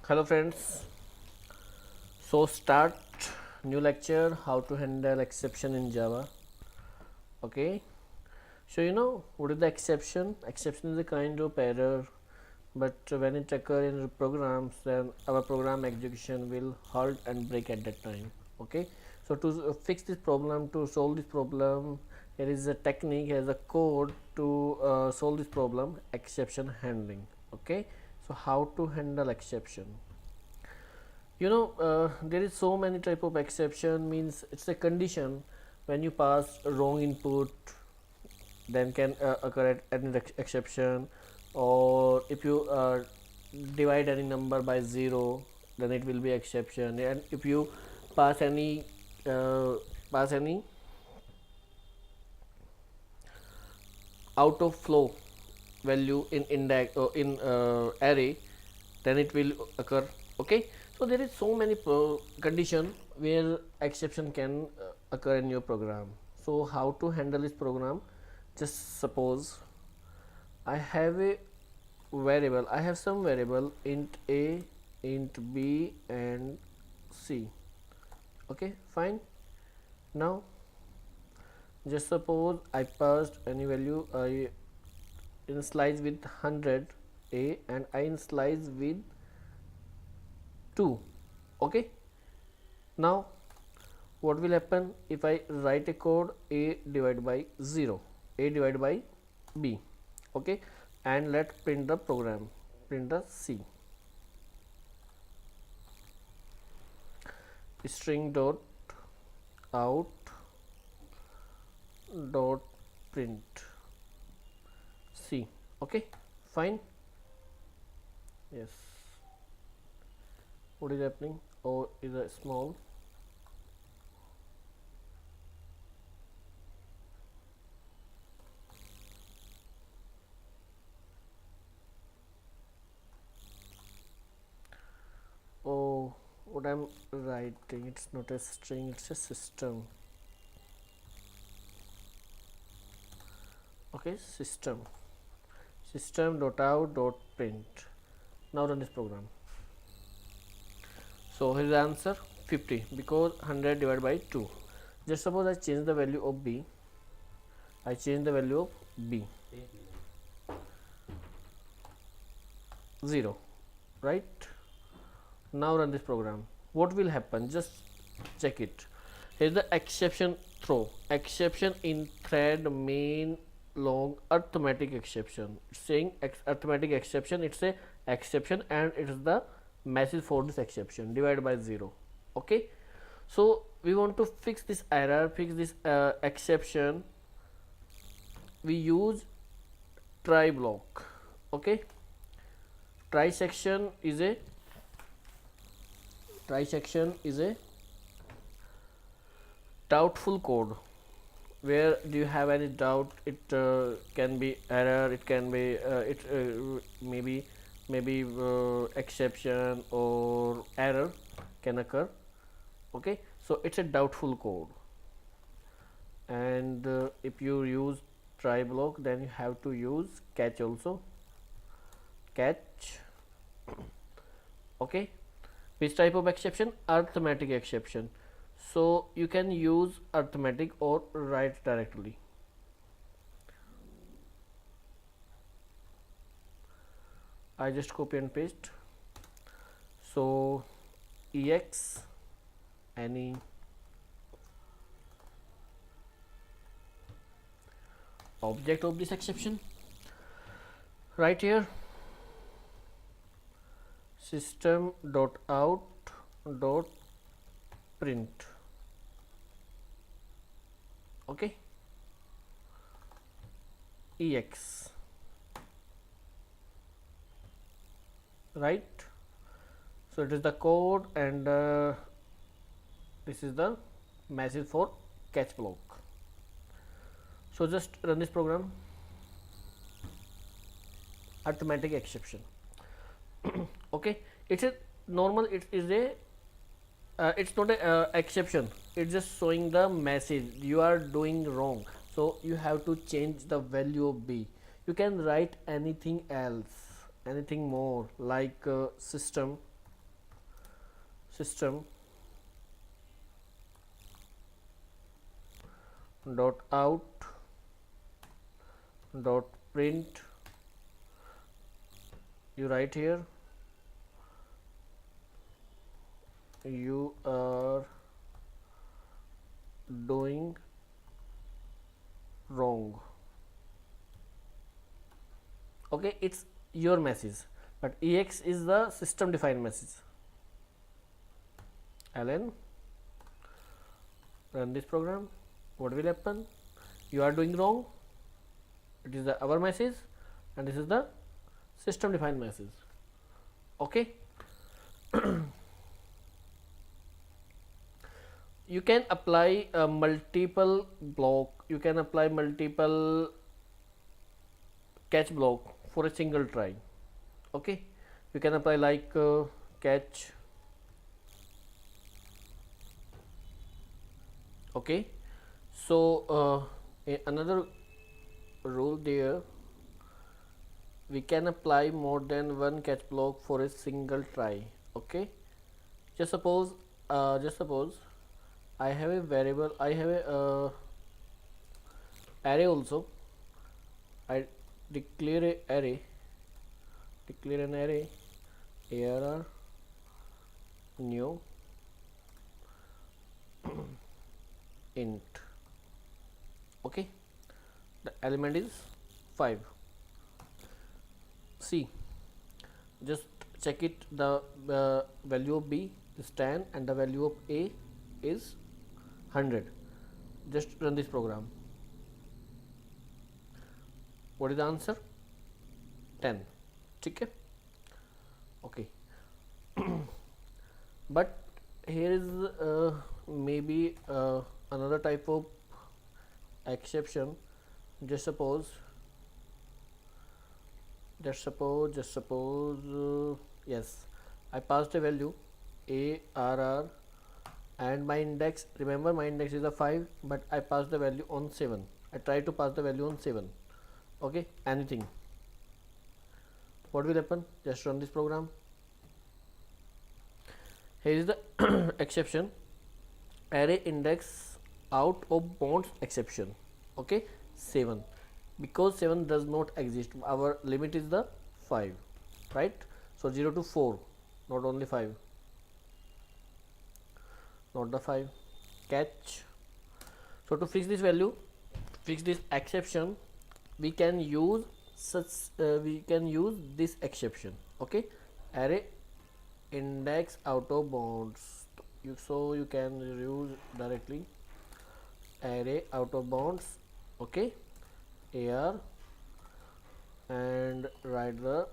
Hello friends, so start new lecture how to handle exception in Java. Okay, so what is the exception? Exception is a kind of error, but when it occurs in programs, then our program execution will halt and break at that time. Okay, so to fix this problem, to solve this problem, there is a technique, has a code to solve this problem, exception handling. Okay, so how to handle exception? There is so many type of exception. Means it's a condition when you pass wrong input, then can occur at any exception, or if you divide any number by 0, then it will be exception. And if you pass any uh, pass any out of flow value in index or in array, then it will occur. Okay, so there is so many condition where exception can occur in your program. So how to handle this program? Just suppose I have a variable, I have some variable int a, int b and c. Okay, fine. Now just suppose I passed any value, I initialize with 100 a and I initialize with 2. Okay, now what will happen if I write a code a divided by 0, a divided by b. Okay, and let print the program, print the c, string dot out dot print c. Okay, fine. Yes, what is happening? Oh, is a small. Oh, what I'm writing, it's not a string, it's a system. Okay, system dot out dot print. Now run this program. So here is the answer 50 because 100 divided by 2. Just suppose I change the value of b, I change the value of b 0, right? Now run this program. What will happen? Just check it. Here is the exception throw, exception in thread main long arithmetic exception. It's saying arithmetic exception, it's a exception and it is the message for this exception divided by 0. Okay, so we want to fix this error, fix this exception. We use try block. Okay, try section is a doubtful code. Where do you have any doubt? It can be error, it can be maybe exception or error can occur. Okay, so it's a doubtful code, and if you use try block, then you have to use catch also, catch. Okay, which type of exception? Arithmetic exception. So you can use arithmetic or write directly. I just copy and paste. So ex any object of this exception, right here system dot out dot print. Okay, ex, right? So it is the code and this is the message for catch block. So just run this program, arithmetic exception. Okay, it's a normal, it is a it's not a exception, it's just showing the message you are doing wrong, so you have to change the value of b. You can write anything else, anything more, like system system dot out dot print, you write here you are doing wrong. Okay, it's your message, but ex is the system defined message. Alan, run this program. What will happen? You are doing wrong. It is the our message, and this is the system defined message. Okay. You can apply a multiple block, you can apply multiple catch block for a single try. Okay, you can apply like catch. Okay, so another rule there, we can apply more than one catch block for a single try. Okay, just suppose I have a variable, I have a array also. I declare an array arr new int. Okay, the element is 5. See, just check it, the value of b is 10 and the value of a is 100. Just run this program. What is the answer? 10. Okay. Okay. But here is maybe another type of exception. Just suppose yes, I passed a value arr and my index, remember my index is a 5, but I passed the value on 7. I try to pass the value on 7. Okay, anything. What will happen? Just run this program. Here is the exception, array index out of bounds exception. Okay, 7, because 7 does not exist, our limit is the 5, right? So 0 to 4, not only 5, not the 5. Catch. So to fix this value, fix this exception, we can use this exception. Okay, array index out of bounds. So you can use directly array out of bounds. Okay, ar and write the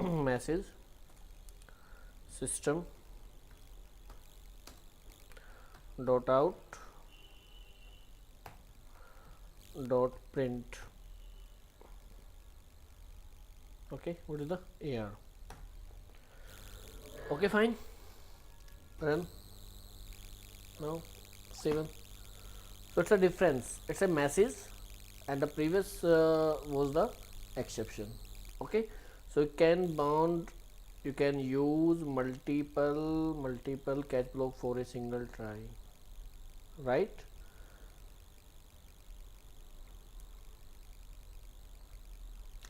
message system dot out dot print. Okay, what is the ar? Okay, fine, run now. 7. So it's a difference, it's a message and the previous was the exception. Okay, so you can use multiple catch block for a single try, right?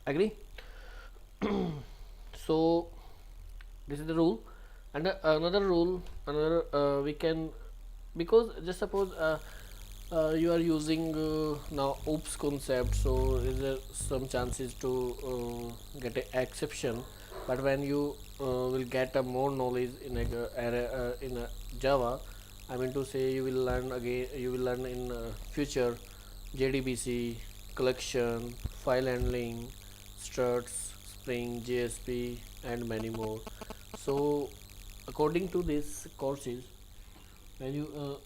Agree? So this is the rule. And another we can, because just suppose you are using now oops concept, so is there some chances to get an exception, but when you will get a more knowledge in a Java, I mean to say, you will learn in future JDBC, collection, file handling, struts, Spring, JSP, and many more. So according to this courses, when you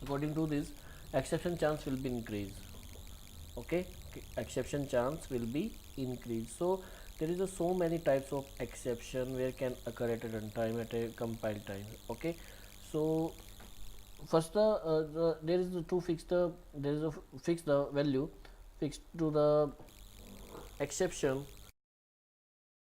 according to this, exception chance will be increased. Okay, exception chance will be increased. So there is so many types of exception where can occur at a runtime, at a compile time. Okay, so first there is to fix the value, fix to the exception.